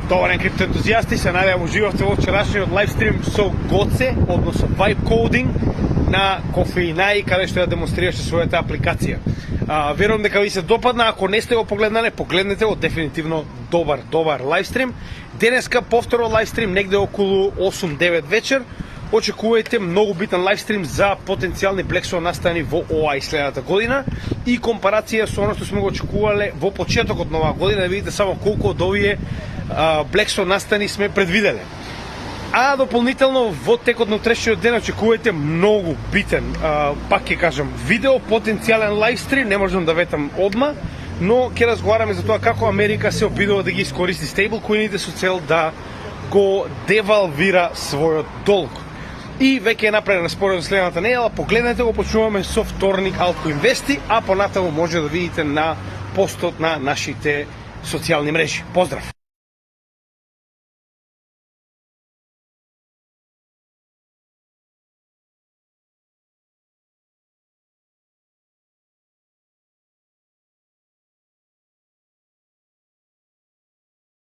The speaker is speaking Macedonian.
Добар ден, криптоентузијасти, се надевам уживавте во вчерашниот лайвстрим со Гоце, односно Vibe Coding на Кофеинаи, каде што ја демонстрираше својата апликација. Верувам дека ви се допадна, ако не сте го погледнале, погледнете го, дефинитивно добар лайвстрим. Денеска повторно лайвстрим негде околу 8-9 вечер. Очекувајте многу битен лайвстрим за потенцијални Black настани во оваа следната година и компарација со оно што сме го очекувале во почетокот на оваа година, да видите само колку од овие Black настани сме предвиделе. А дополнително во текот на утрешниот ден очекувајте многу битен, пак ќе кажам, видео потенцијален лайвстрим, не можам да ветам одма, но ќе разговараме за тоа како Америка се обидува да ги искористи стейблкоините со цел да го девалвира својот долг. И веќе е направен распоред за следната недела, погледнете го, почнуваме со вторник Altco Investi, а понатаму може да видите на постот на нашите социјални мрежи. Поздрав!